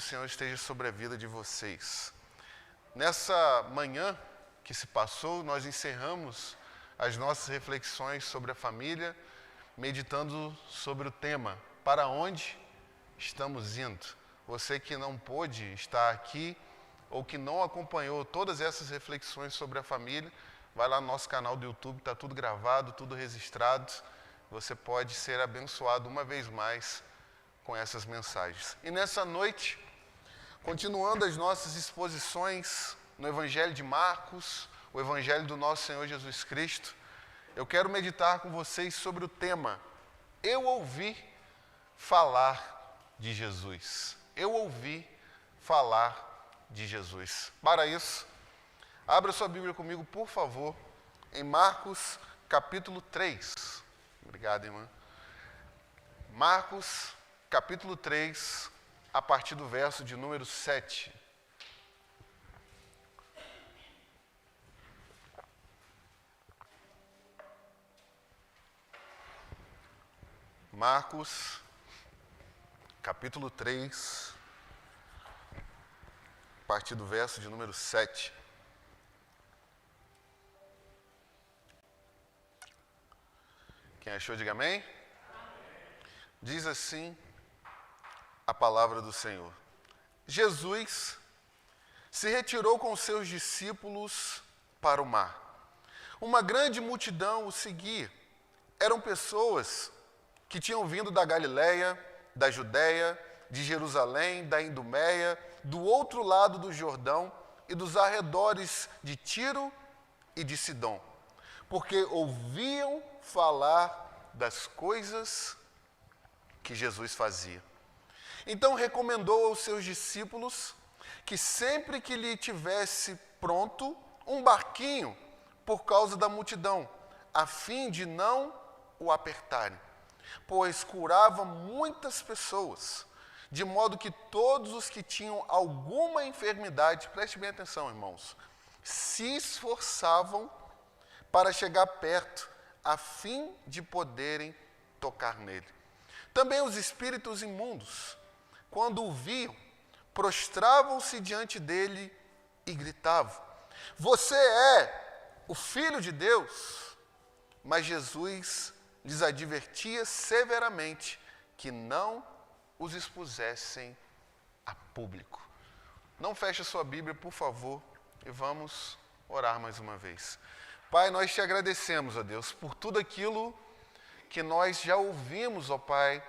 O Senhor esteja sobre a vida de vocês. Nessa manhã que se passou, nós encerramos as nossas reflexões sobre a família, meditando sobre o tema, para onde estamos indo? Você que não pôde estar aqui ou que não acompanhou todas essas reflexões sobre a família, vai lá no nosso canal do YouTube, está tudo gravado, tudo registrado. Você pode ser abençoado uma vez mais com essas mensagens. E nessa noite, continuando as nossas exposições no Evangelho de Marcos, o Evangelho do nosso Senhor Jesus Cristo, eu quero meditar com vocês sobre o tema Eu ouvi falar de Jesus. Eu ouvi falar de Jesus. Para isso, abra sua Bíblia comigo, por favor, em Marcos capítulo 3. Obrigado, irmã. Marcos capítulo 3, a partir do verso de número 7. Marcos, capítulo 3, a partir do verso de número 7. Quem achou, diga amém. Amém. Diz assim a palavra do Senhor. Jesus se retirou com seus discípulos para o mar. Uma grande multidão o seguia. Eram pessoas que tinham vindo da Galileia, da Judéia, de Jerusalém, da Idumeia, do outro lado do Jordão e dos arredores de Tiro e de Sidom, porque ouviam falar das coisas que Jesus fazia. Então recomendou aos seus discípulos que sempre que lhe tivesse pronto um barquinho por causa da multidão, a fim de não o apertarem, pois curava muitas pessoas, de modo que todos os que tinham alguma enfermidade, preste bem atenção, irmãos, se esforçavam para chegar perto, a fim de poderem tocar nele. Também os espíritos imundos, quando o viam, prostravam-se diante dele e gritavam: Você é o Filho de Deus? Mas Jesus lhes advertia severamente que não os expusessem a público. Não feche a sua Bíblia, por favor, e vamos orar mais uma vez. Pai, nós te agradecemos, ó Deus, por tudo aquilo que nós já ouvimos, ó Pai,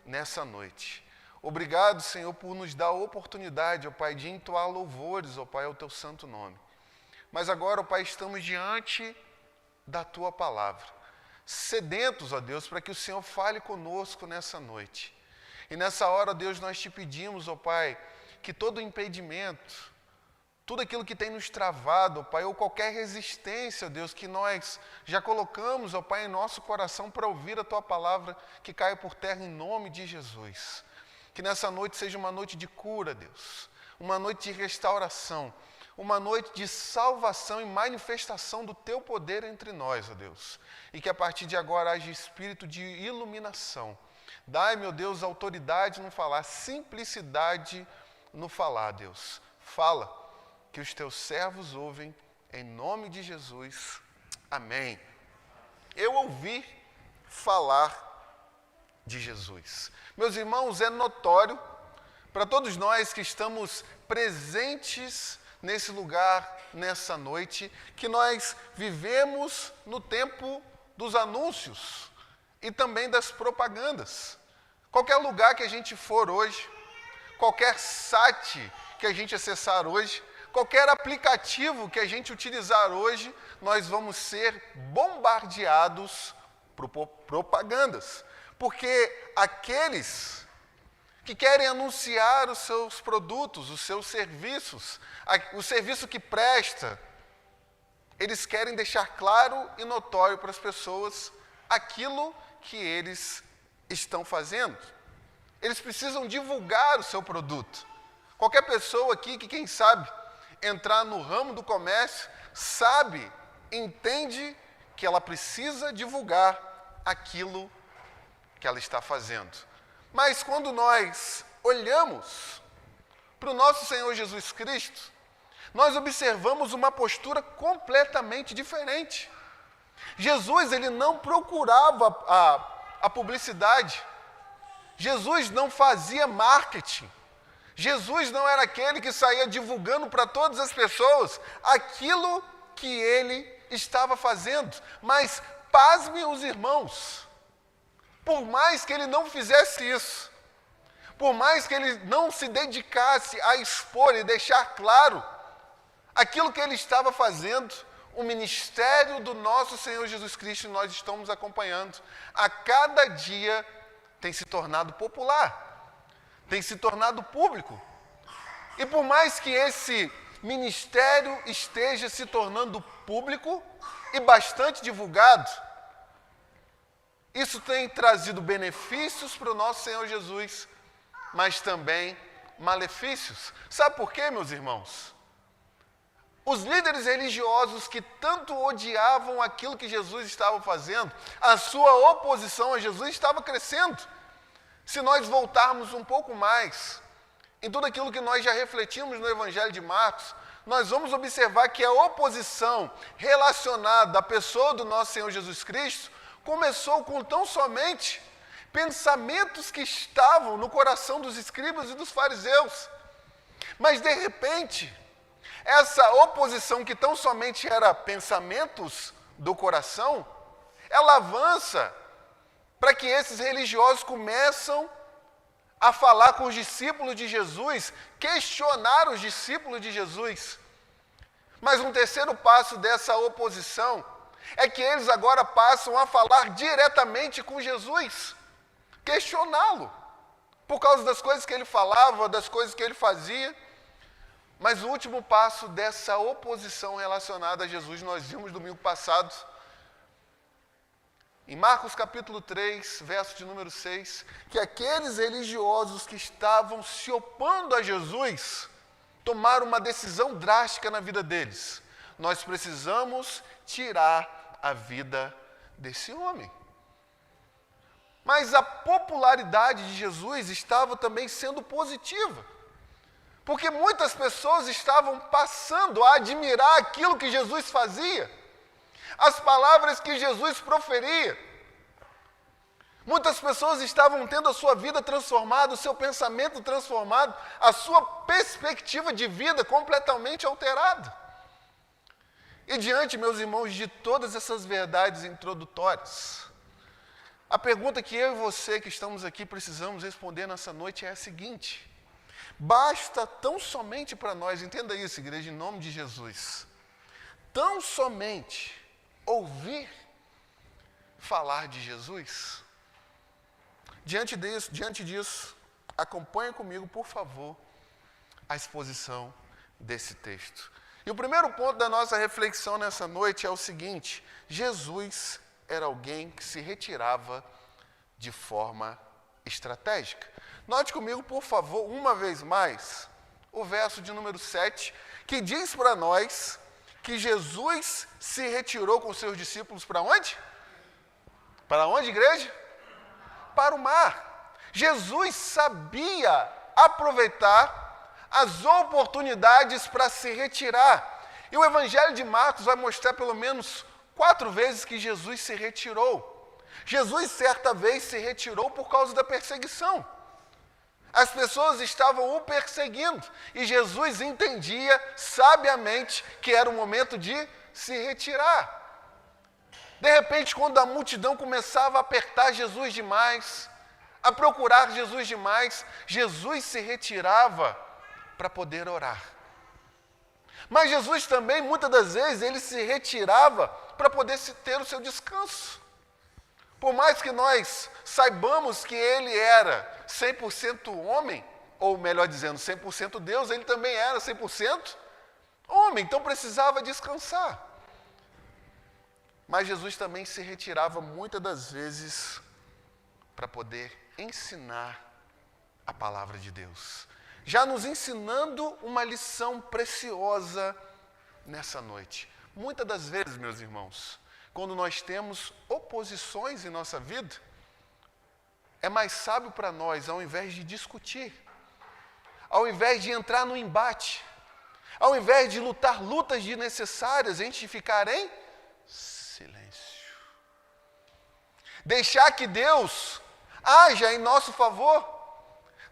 nessa noite. Obrigado, Senhor, por nos dar a oportunidade, ó Pai, de entoar louvores, ó Pai, ao teu santo nome. Mas agora, ó Pai, estamos diante da tua palavra, sedentos, ó Deus, para que o Senhor fale conosco nessa noite. E nessa hora, ó Deus, nós te pedimos, ó Pai, que todo impedimento, tudo aquilo que tem nos travado, ó Pai, ou qualquer resistência, ó Deus, que nós já colocamos, ó Pai, em nosso coração para ouvir a tua palavra, que caia por terra em nome de Jesus. Que nessa noite seja uma noite de cura, Deus, uma noite de restauração, uma noite de salvação e manifestação do teu poder entre nós, ó Deus. E que a partir de agora haja espírito de iluminação. Dai, meu Deus, autoridade no falar, simplicidade no falar, Deus. Fala, que os teus servos ouvem, em nome de Jesus. Amém. Eu ouvi falar de Jesus. Meus irmãos, é notório para todos nós que estamos presentes nesse lugar, nessa noite, que nós vivemos no tempo dos anúncios e também das propagandas. Qualquer lugar que a gente for hoje, qualquer site que a gente acessar hoje, qualquer aplicativo que a gente utilizar hoje, nós vamos ser bombardeados por propagandas. Porque aqueles que querem anunciar os seus produtos, os seus serviços, o serviço que presta, eles querem deixar claro e notório para as pessoas aquilo que eles estão fazendo. Eles precisam divulgar o seu produto. Qualquer pessoa aqui que, quem sabe, entrar no ramo do comércio, sabe, entende que ela precisa divulgar aquilo que ela está fazendo. Mas quando nós olhamos para o nosso Senhor Jesus Cristo, nós observamos uma postura completamente diferente. Jesus, ele não procurava a publicidade. Jesus não fazia marketing. Jesus não era aquele que saía divulgando para todas as pessoas aquilo que ele estava fazendo. Mas, pasme os irmãos, por mais que ele não fizesse isso, por mais que ele não se dedicasse a expor e deixar claro aquilo que ele estava fazendo, o ministério do nosso Senhor Jesus Cristo, nós estamos acompanhando, a cada dia tem se tornado popular, tem se tornado público. E por mais que esse ministério esteja se tornando público e bastante divulgado, isso tem trazido benefícios para o nosso Senhor Jesus, mas também malefícios. Sabe por quê, meus irmãos? Os líderes religiosos que tanto odiavam aquilo que Jesus estava fazendo, a sua oposição a Jesus estava crescendo. Se nós voltarmos um pouco mais em tudo aquilo que nós já refletimos no Evangelho de Marcos, nós vamos observar que a oposição relacionada à pessoa do nosso Senhor Jesus Cristo começou com tão somente pensamentos que estavam no coração dos escribas e dos fariseus. Mas, de repente, essa oposição que tão somente era pensamentos do coração, ela avança para que esses religiosos começam a falar com os discípulos de Jesus, questionar os discípulos de Jesus. Mas um terceiro passo dessa oposição é que eles agora passam a falar diretamente com Jesus, questioná-lo, por causa das coisas que ele falava, das coisas que ele fazia. Mas o último passo dessa oposição relacionada a Jesus, nós vimos domingo passado, em Marcos capítulo 3, verso de número 6, que aqueles religiosos que estavam se opondo a Jesus tomaram uma decisão drástica na vida deles. Nós precisamos tirar a vida desse homem. Mas a popularidade de Jesus estava também sendo positiva, porque muitas pessoas estavam passando a admirar aquilo que Jesus fazia, as palavras que Jesus proferia. Muitas pessoas estavam tendo a sua vida transformada, o seu pensamento transformado, a sua perspectiva de vida completamente alterada. E diante, meus irmãos, de todas essas verdades introdutórias, a pergunta que eu e você que estamos aqui precisamos responder nessa noite é a seguinte: basta tão somente para nós, entenda isso, igreja, em nome de Jesus, tão somente ouvir falar de Jesus? Diante disso, acompanhe comigo, por favor, a exposição desse texto. E o primeiro ponto da nossa reflexão nessa noite é o seguinte: Jesus era alguém que se retirava de forma estratégica. Note comigo, por favor, uma vez mais, o verso de número 7, que diz para nós que Jesus se retirou com seus discípulos para onde? Para onde, igreja? Para o mar. Jesus sabia aproveitar as oportunidades para se retirar. E o Evangelho de Marcos vai mostrar pelo menos 4 vezes que Jesus se retirou. Jesus, certa vez, se retirou por causa da perseguição. As pessoas estavam o perseguindo e Jesus entendia sabiamente que era o momento de se retirar. De repente, quando a multidão começava a apertar Jesus demais, a procurar Jesus demais, Jesus se retirava para poder orar. Mas Jesus também, muitas das vezes, ele se retirava para poder ter o seu descanso. Por mais que nós saibamos que ele era 100% homem, ou melhor dizendo, 100% Deus, ele também era 100% homem, então precisava descansar. Mas Jesus também se retirava muitas das vezes para poder ensinar a palavra de Deus, já nos ensinando uma lição preciosa nessa noite. Muitas das vezes, meus irmãos, quando nós temos oposições em nossa vida, é mais sábio para nós, ao invés de discutir, ao invés de entrar no embate, ao invés de lutar lutas desnecessárias, a gente ficar em silêncio. Deixar que Deus haja em nosso favor.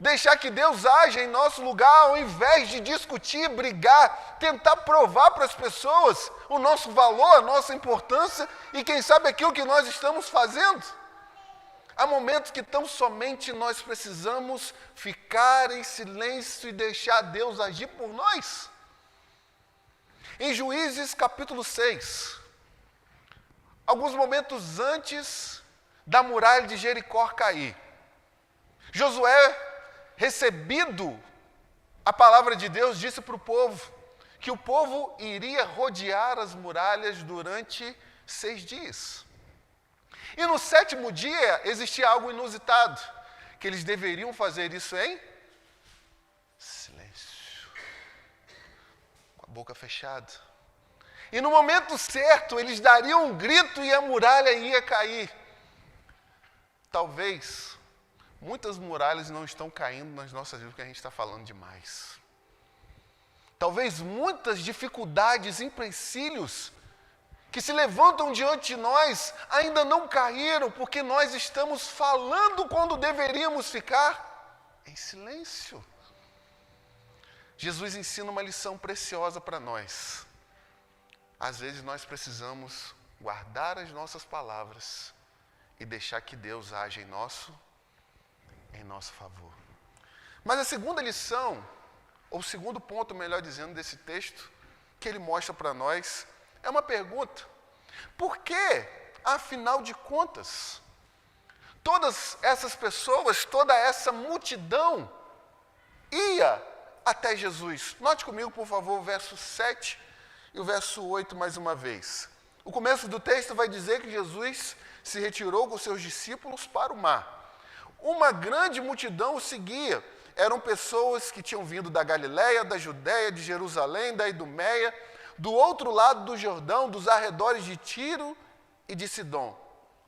Deixar que Deus haja em nosso lugar, ao invés de discutir, brigar, tentar provar para as pessoas o nosso valor, a nossa importância e, quem sabe, aquilo que nós estamos fazendo. Há momentos que tão somente nós precisamos ficar em silêncio e deixar Deus agir por nós. Em Juízes capítulo 6, alguns momentos antes da muralha de Jericó cair, Josué, recebido a palavra de Deus, disse para o povo que o povo iria rodear as muralhas durante 6 dias. E no 7º dia existia algo inusitado, que eles deveriam fazer isso em silêncio, com a boca fechada. E no momento certo eles dariam um grito e a muralha ia cair. Talvez muitas muralhas não estão caindo nas nossas vidas porque a gente está falando demais. Talvez muitas dificuldades, empecilhos que se levantam diante de nós ainda não caíram porque nós estamos falando quando deveríamos ficar em silêncio. Jesus ensina uma lição preciosa para nós. Às vezes nós precisamos guardar as nossas palavras e deixar que Deus age em nosso favor. Mas a segunda lição, ou o segundo ponto, melhor dizendo, desse texto, que ele mostra para nós, é uma pergunta. Por que, afinal de contas, todas essas pessoas, toda essa multidão ia até Jesus? Note comigo, por favor, o verso 7 e o verso 8 mais uma vez. O começo do texto vai dizer que Jesus se retirou com seus discípulos para o mar. Uma grande multidão o seguia. Eram pessoas que tinham vindo da Galiléia, da Judéia, de Jerusalém, da Idumeia, do outro lado do Jordão, dos arredores de Tiro e de Sidom,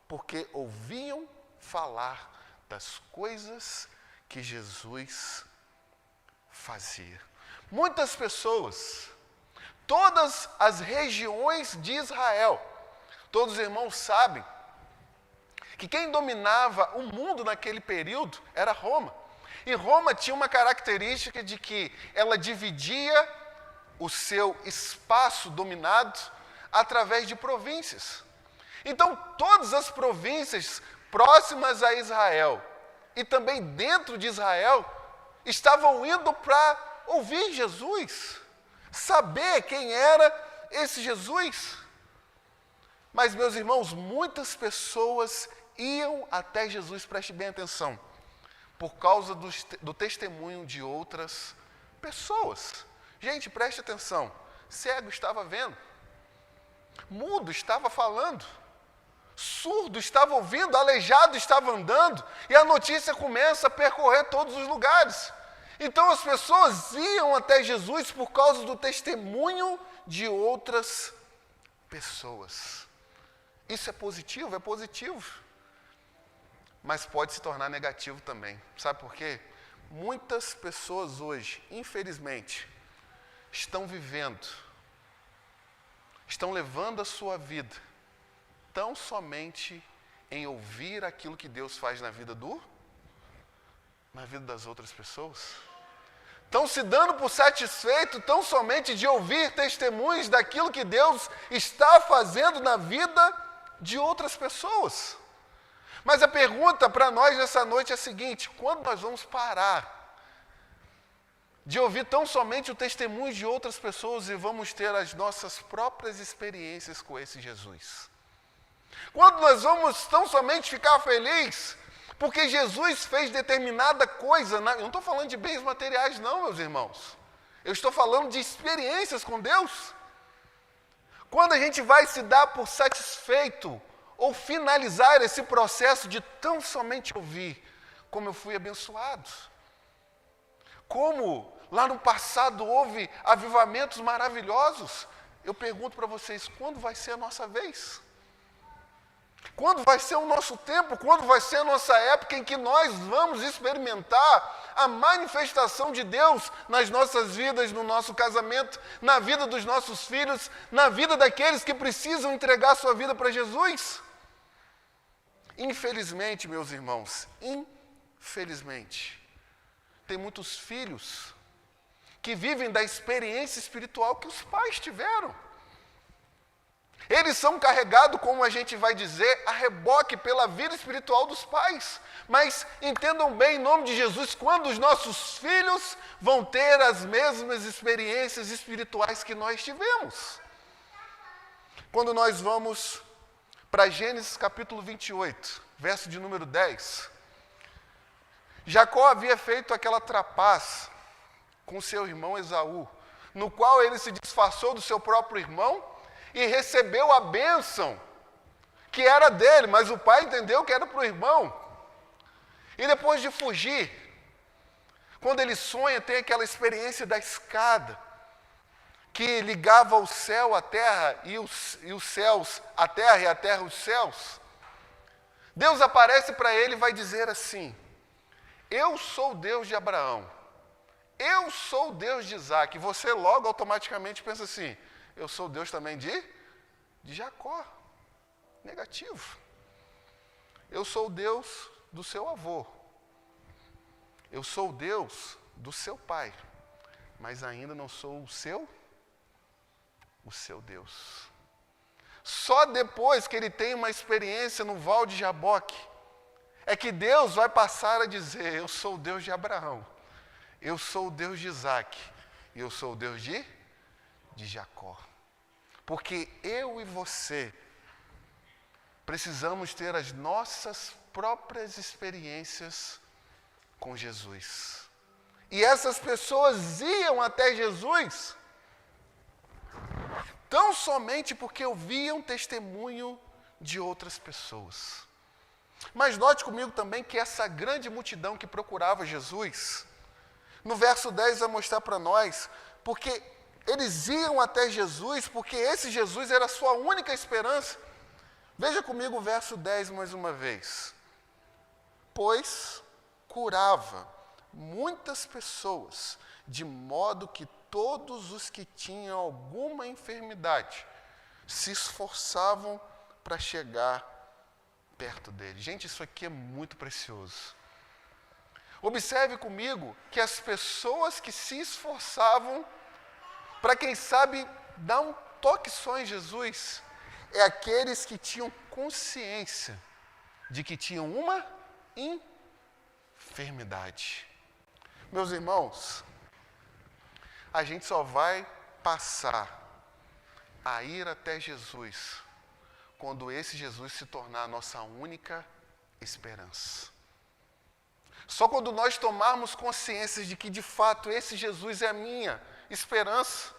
porque ouviam falar das coisas que Jesus fazia. Muitas pessoas, todas as regiões de Israel, todos os irmãos sabem que quem dominava o mundo naquele período era Roma. E Roma tinha uma característica de que ela dividia o seu espaço dominado através de províncias. Então, todas as províncias próximas a Israel e também dentro de Israel estavam indo para ouvir Jesus, saber quem era esse Jesus. Mas, meus irmãos, muitas pessoas iam até Jesus, preste bem atenção, por causa do testemunho de outras pessoas. Gente, preste atenção, cego estava vendo, mudo estava falando, surdo estava ouvindo, aleijado estava andando, e a notícia começa a percorrer todos os lugares. Então as pessoas iam até Jesus por causa do testemunho de outras pessoas. Isso é positivo? É positivo. Mas pode se tornar negativo também. Sabe por quê? Muitas pessoas hoje, infelizmente, estão levando a sua vida tão somente em ouvir aquilo que Deus faz na vida das outras pessoas. Estão se dando por satisfeito tão somente de ouvir testemunhos daquilo que Deus está fazendo na vida de outras pessoas. Mas a pergunta para nós nessa noite é a seguinte: quando nós vamos parar de ouvir tão somente o testemunho de outras pessoas e vamos ter as nossas próprias experiências com esse Jesus? Quando nós vamos tão somente ficar felizes porque Jesus fez determinada coisa? Eu não estou falando de bens materiais não, meus irmãos. Eu estou falando de experiências com Deus. Quando a gente vai se dar por satisfeito ou finalizar esse processo de tão somente ouvir, como eu fui abençoado. Como lá no passado houve avivamentos maravilhosos. Eu pergunto para vocês, quando vai ser a nossa vez? Quando vai ser o nosso tempo? Quando vai ser a nossa época em que nós vamos experimentar a manifestação de Deus nas nossas vidas, no nosso casamento, na vida dos nossos filhos, na vida daqueles que precisam entregar sua vida para Jesus? Infelizmente, meus irmãos, infelizmente, tem muitos filhos que vivem da experiência espiritual que os pais tiveram. Eles são carregados, como a gente vai dizer, a reboque pela vida espiritual dos pais. Mas entendam bem, em nome de Jesus, quando os nossos filhos vão ter as mesmas experiências espirituais que nós tivemos. Quando nós vamos para Gênesis capítulo 28, verso de número 10. Jacó havia feito aquela trapaça com seu irmão Esaú, no qual ele se disfarçou do seu próprio irmão e recebeu a bênção que era dele, mas o pai entendeu que era para o irmão. E depois de fugir, quando ele sonha, tem aquela experiência da escada, que ligava o céu à terra e os céus à terra e a terra os céus. Deus aparece para ele e vai dizer assim: eu sou o Deus de Abraão, eu sou o Deus de Isaac. E você logo automaticamente pensa assim: eu sou o Deus também de Jacó. Negativo. Eu sou o Deus do seu avô. Eu sou o Deus do seu pai. Mas ainda não sou o seu Deus. Só depois que ele tem uma experiência no Val de Jaboque, é que Deus vai passar a dizer: eu sou o Deus de Abraão, eu sou o Deus de Isaac, e eu sou o Deus de Jacó. Porque eu e você precisamos ter as nossas próprias experiências com Jesus. E essas pessoas iam até Jesus tão somente porque ouviam testemunho de outras pessoas. Mas note comigo também que essa grande multidão que procurava Jesus, no verso 10 vai mostrar para nós, porque eles iam até Jesus, porque esse Jesus era a sua única esperança. Veja comigo o verso 10 mais uma vez. Pois curava muitas pessoas, de modo que todos os que tinham alguma enfermidade se esforçavam para chegar perto dele. Gente, isso aqui é muito precioso. Observe comigo que as pessoas que se esforçavam para, quem sabe, dar um toque só em Jesus, é aqueles que tinham consciência de que tinham uma enfermidade. Meus irmãos, a gente só vai passar a ir até Jesus quando esse Jesus se tornar a nossa única esperança. Só quando nós tomarmos consciência de que, de fato, esse Jesus é a minha esperança,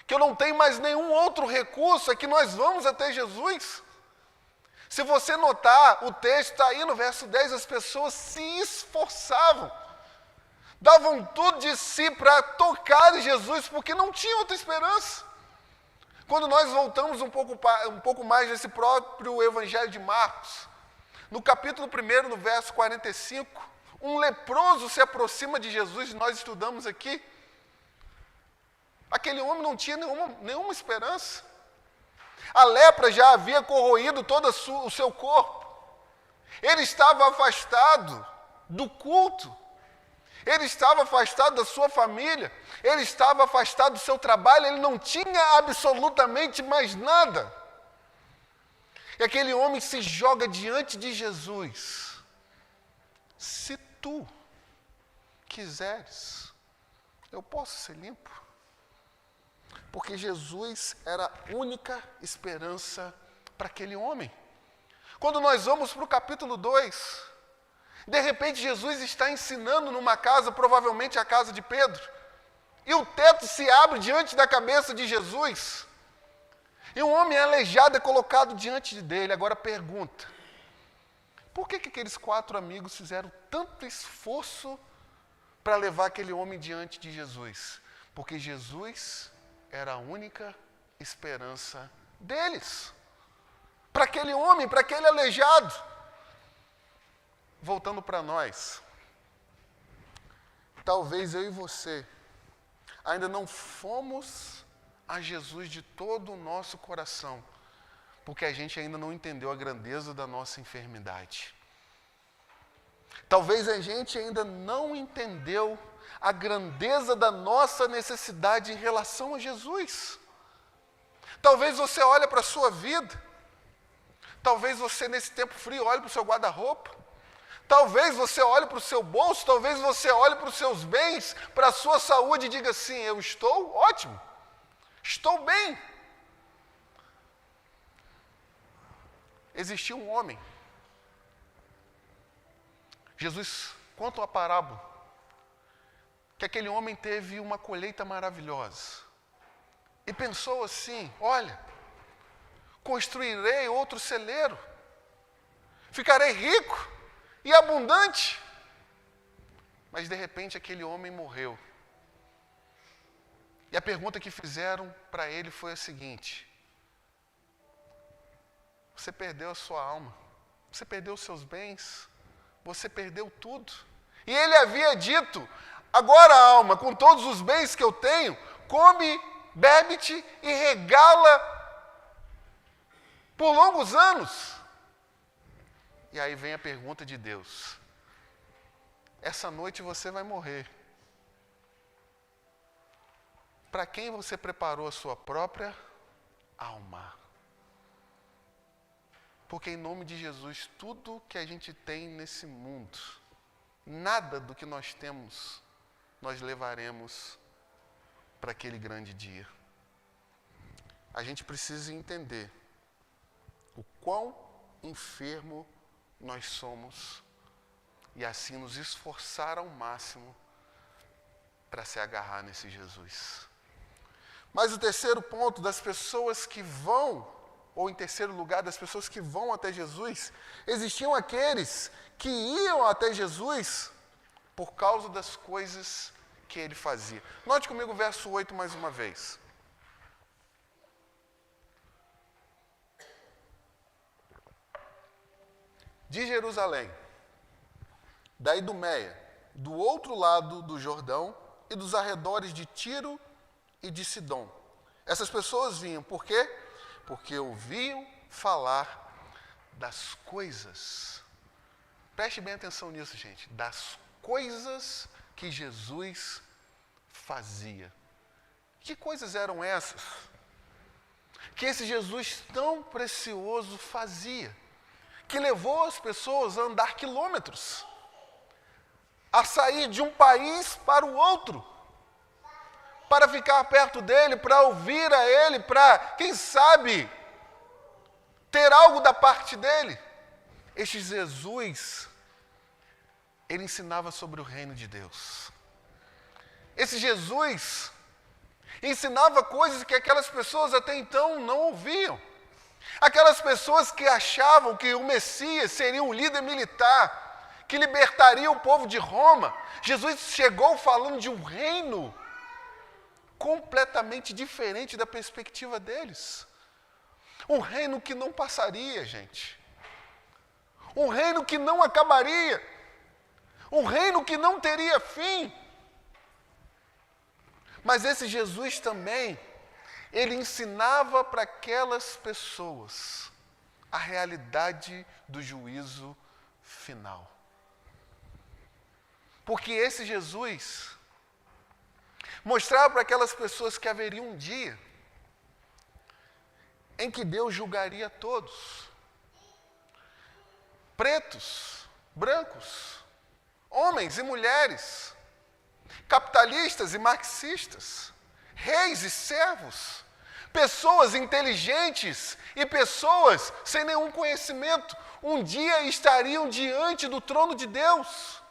que eu não tenho mais nenhum outro recurso, é que nós vamos até Jesus. Se você notar, o texto está aí no verso 10, as pessoas se esforçavam, davam tudo de si para tocar em Jesus, porque não tinha outra esperança. Quando nós voltamos um pouco mais nesse próprio Evangelho de Marcos, no capítulo 1, no verso 45, um leproso se aproxima de Jesus, nós estudamos aqui. Aquele homem não tinha nenhuma esperança. A lepra já havia corroído todo o seu corpo. Ele estava afastado do culto. Ele estava afastado da sua família. Ele estava afastado do seu trabalho. Ele não tinha absolutamente mais nada. E aquele homem se joga diante de Jesus. Se tu quiseres, eu posso ser limpo. Porque Jesus era a única esperança para aquele homem. Quando nós vamos para o capítulo 2, de repente Jesus está ensinando numa casa, provavelmente a casa de Pedro, e o teto se abre diante da cabeça de Jesus, e um homem aleijado é colocado diante dele. Agora pergunta, por que aqueles 4 amigos fizeram tanto esforço para levar aquele homem diante de Jesus? Porque Jesus era a única esperança deles. para aquele homem, para aquele aleijado. Voltando para nós, talvez eu e você ainda não fomos a Jesus de todo o nosso coração, porque a gente ainda não entendeu a grandeza da nossa enfermidade. Talvez a gente ainda não entendeu a grandeza da nossa necessidade em relação a Jesus. Talvez você olhe para a sua vida, talvez você nesse tempo frio olhe para o seu guarda-roupa, talvez você olhe para o seu bolso, talvez você olhe para os seus bens, para a sua saúde e diga assim: eu estou ótimo, estou bem. Existia um homem, Jesus conta uma parábola, que aquele homem teve uma colheita maravilhosa. E pensou assim: olha, construirei outro celeiro, ficarei rico e abundante. Mas de repente aquele homem morreu. E a pergunta que fizeram para ele foi a seguinte: você perdeu a sua alma, você perdeu os seus bens, você perdeu tudo. E ele havia dito: agora, alma, com todos os bens que eu tenho, come, bebe-te e regala por longos anos. E aí vem a pergunta de Deus: essa noite você vai morrer. Para quem você preparou a sua própria alma? Porque em nome de Jesus, tudo que a gente tem nesse mundo, nada do que nós temos, nós levaremos para aquele grande dia. A gente precisa entender o quão enfermo nós somos e assim nos esforçar ao máximo para se agarrar nesse Jesus. Mas o terceiro ponto das pessoas que vão, ou em terceiro lugar, das pessoas que vão até Jesus, existiam aqueles que iam até Jesus por causa das coisas que ele fazia. Note comigo o verso 8 mais uma vez. De Jerusalém, da Idumeia, do outro lado do Jordão e dos arredores de Tiro e de Sidom. Essas pessoas vinham, por quê? Porque ouviam falar das coisas. Preste bem atenção nisso, gente. Das coisas que Jesus fazia. Que coisas eram essas? Que esse Jesus tão precioso fazia, que levou as pessoas a andar quilômetros, a sair de um país para o outro, para ficar perto dele, para ouvir a ele, para, quem sabe, ter algo da parte dele. Este Jesus, ele ensinava sobre o reino de Deus. Esse Jesus ensinava coisas que aquelas pessoas até então não ouviam. Aquelas pessoas que achavam que o Messias seria um líder militar, que libertaria o povo de Roma. Jesus chegou falando de um reino completamente diferente da perspectiva deles. Um reino que não passaria, gente. Um reino que não acabaria. Um reino que não teria fim. Mas esse Jesus também, ele ensinava para aquelas pessoas a realidade do juízo final. Porque esse Jesus mostrava para aquelas pessoas que haveria um dia em que Deus julgaria todos. Pretos, brancos, homens e mulheres, capitalistas e marxistas, reis e servos, pessoas inteligentes e pessoas sem nenhum conhecimento, um dia estariam diante do trono de Deus.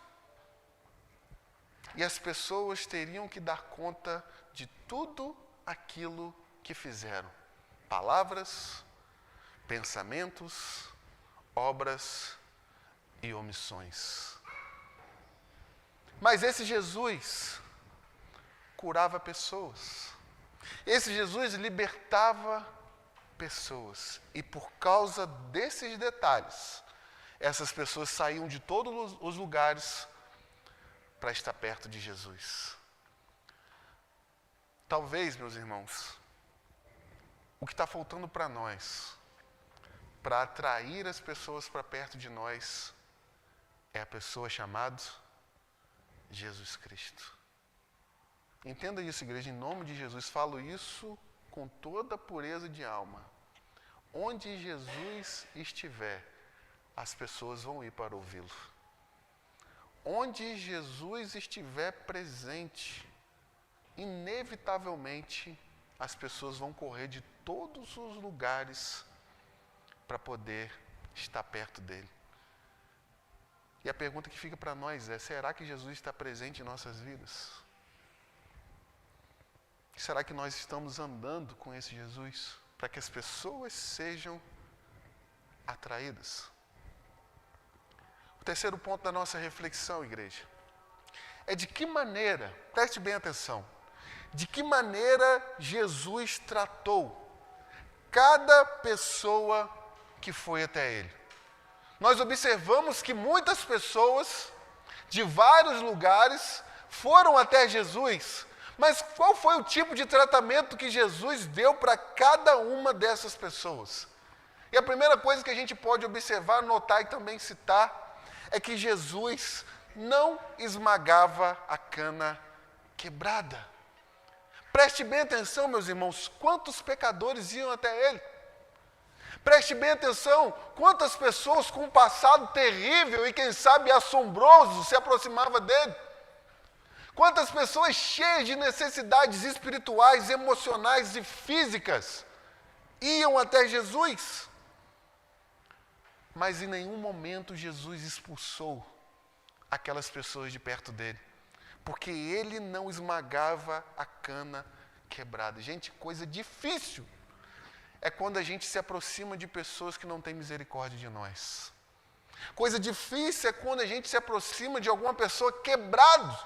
E as pessoas teriam que dar conta de tudo aquilo que fizeram. Palavras, pensamentos, obras e omissões. Mas esse Jesus curava pessoas. Esse Jesus libertava pessoas. E por causa desses detalhes, essas pessoas saíam de todos os lugares para estar perto de Jesus. Talvez, meus irmãos, o que está faltando para nós, para atrair as pessoas para perto de nós, é a pessoa chamada Jesus Cristo. Entenda isso, igreja, em nome de Jesus. Falo isso com toda a pureza de alma. Onde Jesus estiver, as pessoas vão ir para ouvi-lo. Onde Jesus estiver presente, inevitavelmente as pessoas vão correr de todos os lugares para poder estar perto dele. E a pergunta que fica para nós é: será que Jesus está presente em nossas vidas? Será que nós estamos andando com esse Jesus para que as pessoas sejam atraídas? O terceiro ponto da nossa reflexão, igreja, é de que maneira, preste bem atenção, de que maneira Jesus tratou cada pessoa que foi até ele. Nós observamos que muitas pessoas de vários lugares foram até Jesus, mas qual foi o tipo de tratamento que Jesus deu para cada uma dessas pessoas? E a primeira coisa que a gente pode observar, notar e também citar, é que Jesus não esmagava a cana quebrada. Preste bem atenção, meus irmãos, quantos pecadores iam até ele. Preste bem atenção, quantas pessoas com um passado terrível e quem sabe assombroso se aproximavam dele. Quantas pessoas cheias de necessidades espirituais, emocionais e físicas iam até Jesus. Mas em nenhum momento Jesus expulsou aquelas pessoas de perto dele, porque ele não esmagava a cana quebrada. Gente, coisa difícil é quando a gente se aproxima de pessoas que não têm misericórdia de nós. Coisa difícil é quando a gente se aproxima de alguma pessoa quebrado,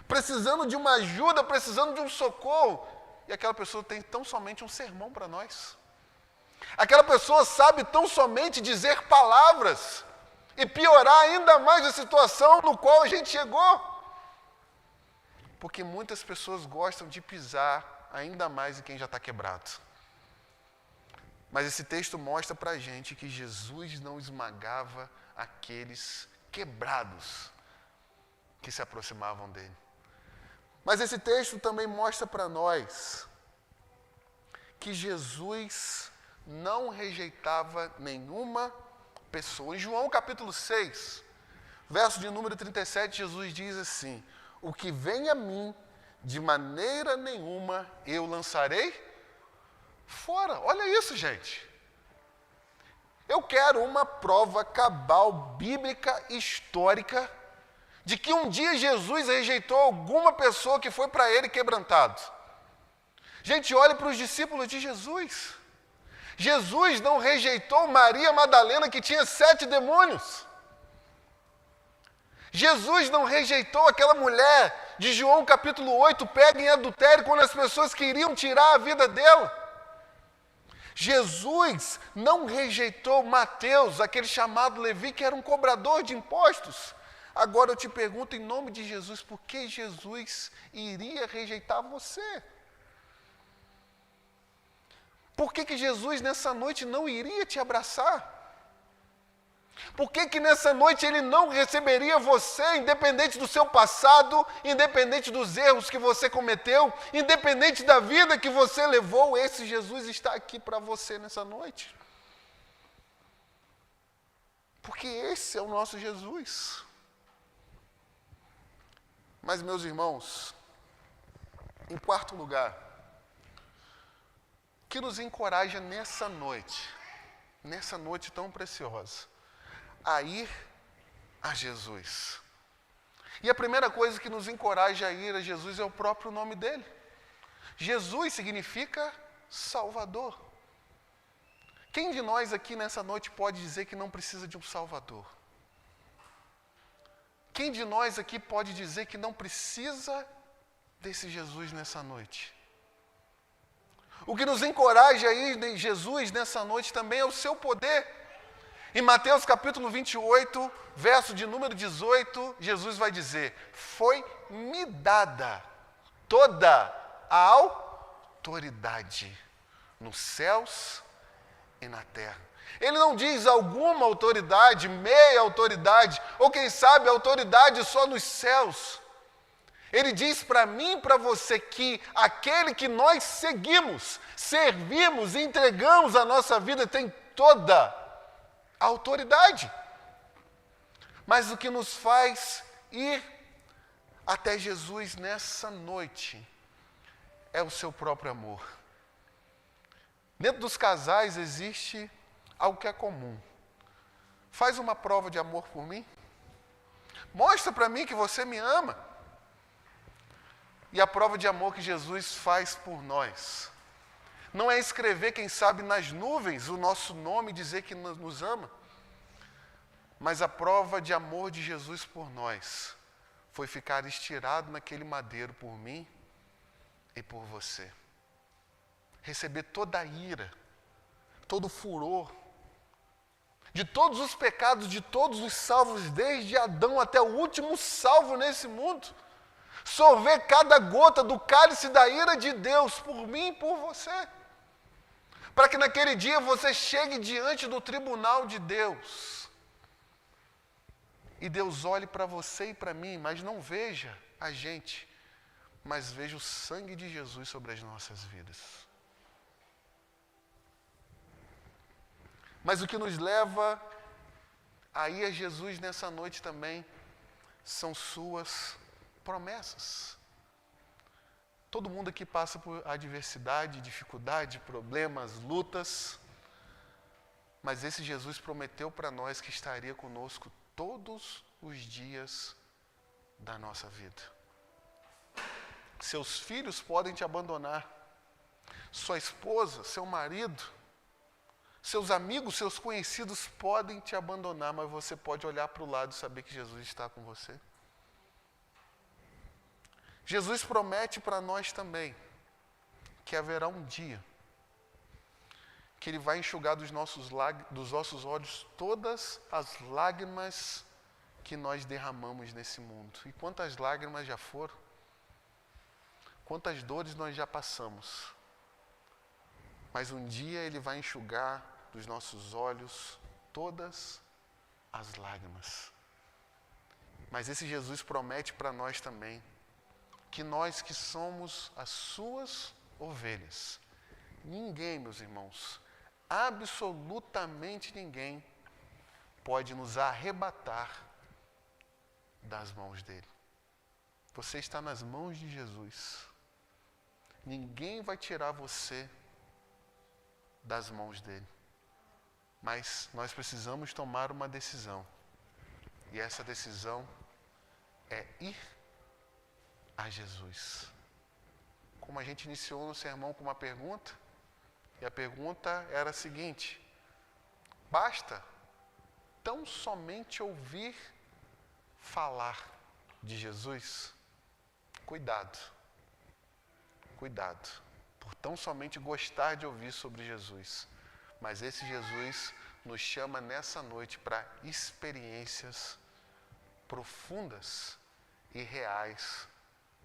precisando de uma ajuda, precisando de um socorro, e aquela pessoa tem tão somente um sermão para nós. Aquela pessoa sabe tão somente dizer palavras e piorar ainda mais a situação no qual a gente chegou. Porque muitas pessoas gostam de pisar ainda mais em quem já está quebrado. Mas esse texto mostra para a gente que Jesus não esmagava aqueles quebrados que se aproximavam dele. Mas esse texto também mostra para nós que Jesus não rejeitava nenhuma pessoa. Em João capítulo 6, verso de número 37, Jesus diz assim: o que vem a mim, de maneira nenhuma eu lançarei fora. Olha isso, gente. Eu quero uma prova cabal, bíblica, histórica, de que um dia Jesus rejeitou alguma pessoa que foi para ele quebrantado. Gente, olhe para os discípulos de Jesus. Jesus não rejeitou Maria Madalena, que tinha 7 demônios. Jesus não rejeitou aquela mulher de João capítulo 8, pega em adultério, quando as pessoas queriam tirar a vida dela. Jesus não rejeitou Mateus, aquele chamado Levi, que era um cobrador de impostos. Agora eu te pergunto, em nome de Jesus, por que Jesus iria rejeitar você? Por que Jesus nessa noite não iria te abraçar? Por que nessa noite ele não receberia você, independente do seu passado, independente dos erros que você cometeu, independente da vida que você levou? Esse Jesus está aqui para você nessa noite. Porque esse é o nosso Jesus. Mas, meus irmãos, em quarto lugar, que nos encoraja nessa noite tão preciosa, a ir a Jesus. E a primeira coisa que nos encoraja a ir a Jesus é o próprio nome dele. Jesus significa Salvador. Quem de nós aqui nessa noite pode dizer que não precisa de um Salvador? Quem de nós aqui pode dizer que não precisa desse Jesus nessa noite? O que nos encoraja aí em Jesus nessa noite também é o seu poder. Em Mateus capítulo 28, verso de número 18, Jesus vai dizer: foi-me dada toda a autoridade nos céus e na terra. Ele não diz alguma autoridade, meia autoridade, ou quem sabe autoridade só nos céus. Ele diz para mim e para você que aquele que nós seguimos, servimos, entregamos a nossa vida tem toda a autoridade. Mas o que nos faz ir até Jesus nessa noite é o seu próprio amor. Dentro dos casais existe algo que é comum. Faz uma prova de amor por mim. Mostra para mim que você me ama. E a prova de amor que Jesus faz por nós não é escrever, quem sabe, nas nuvens o nosso nome e dizer que nos ama. Mas a prova de amor de Jesus por nós foi ficar estirado naquele madeiro por mim e por você. Receber toda a ira, todo o furor, de todos os pecados, de todos os salvos, desde Adão até o último salvo nesse mundo. Sorver cada gota do cálice da ira de Deus por mim e por você. Para que naquele dia você chegue diante do tribunal de Deus. E Deus olhe para você e para mim, mas não veja a gente, mas veja o sangue de Jesus sobre as nossas vidas. Mas o que nos leva a ir a Jesus nessa noite também são suas promessas. Todo mundo aqui passa por adversidade, dificuldade, problemas, lutas, mas esse Jesus prometeu para nós que estaria conosco todos os dias da nossa vida. Seus filhos podem te abandonar, sua esposa, seu marido, seus amigos, seus conhecidos podem te abandonar, mas você pode olhar para o lado e saber que Jesus está com você. Jesus promete para nós também que haverá um dia que Ele vai enxugar dos nossos olhos todas as lágrimas que nós derramamos nesse mundo. E quantas lágrimas já foram? Quantas dores nós já passamos? Mas um dia Ele vai enxugar dos nossos olhos todas as lágrimas. Mas esse Jesus promete para nós também que nós que somos as suas ovelhas, ninguém, meus irmãos, absolutamente ninguém, pode nos arrebatar das mãos dele. Você está nas mãos de Jesus. Ninguém vai tirar você das mãos dele. Mas nós precisamos tomar uma decisão. E essa decisão é ir a Jesus. Como a gente iniciou no sermão com uma pergunta, e a pergunta era a seguinte: basta tão somente ouvir falar de Jesus? Cuidado, cuidado, por tão somente gostar de ouvir sobre Jesus. Mas esse Jesus nos chama nessa noite para experiências profundas e reais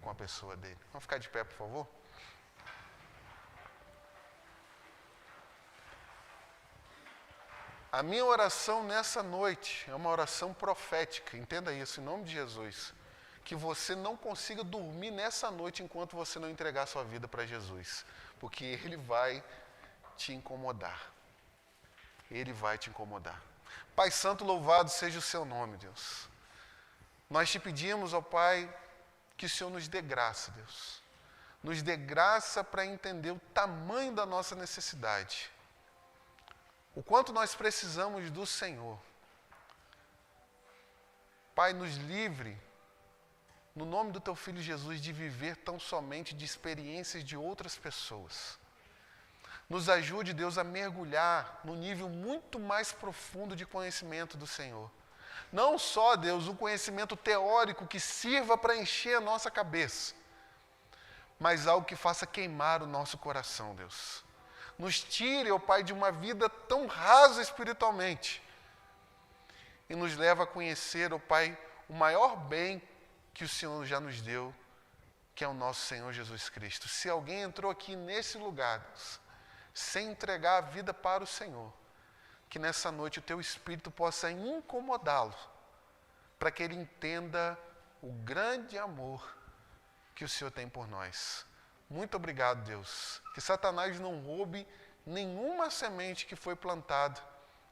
com a pessoa dele. Vamos ficar de pé, por favor? A minha oração nessa noite é uma oração profética, entenda isso, em nome de Jesus. Que você não consiga dormir nessa noite enquanto você não entregar sua vida para Jesus. Porque Ele vai te incomodar. Ele vai te incomodar. Pai Santo, louvado seja o seu nome, Deus. Nós te pedimos, ó Pai, que o Senhor nos dê graça, Deus. Nos dê graça para entender o tamanho da nossa necessidade. O quanto nós precisamos do Senhor. Pai, nos livre, no nome do Teu Filho Jesus, de viver tão somente de experiências de outras pessoas. Nos ajude, Deus, a mergulhar no nível muito mais profundo de conhecimento do Senhor. Não só, Deus, um conhecimento teórico que sirva para encher a nossa cabeça, mas algo que faça queimar o nosso coração, Deus. Nos tire, ó Pai, de uma vida tão rasa espiritualmente e nos leva a conhecer, ó Pai, o maior bem que o Senhor já nos deu, que é o nosso Senhor Jesus Cristo. Se alguém entrou aqui nesse lugar, Deus, sem entregar a vida para o Senhor, que nessa noite o Teu Espírito possa incomodá-lo, para que ele entenda o grande amor que o Senhor tem por nós. Muito obrigado, Deus. Que Satanás não roube nenhuma semente que foi plantada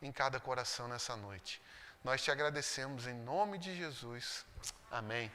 em cada coração nessa noite. Nós te agradecemos em nome de Jesus. Amém.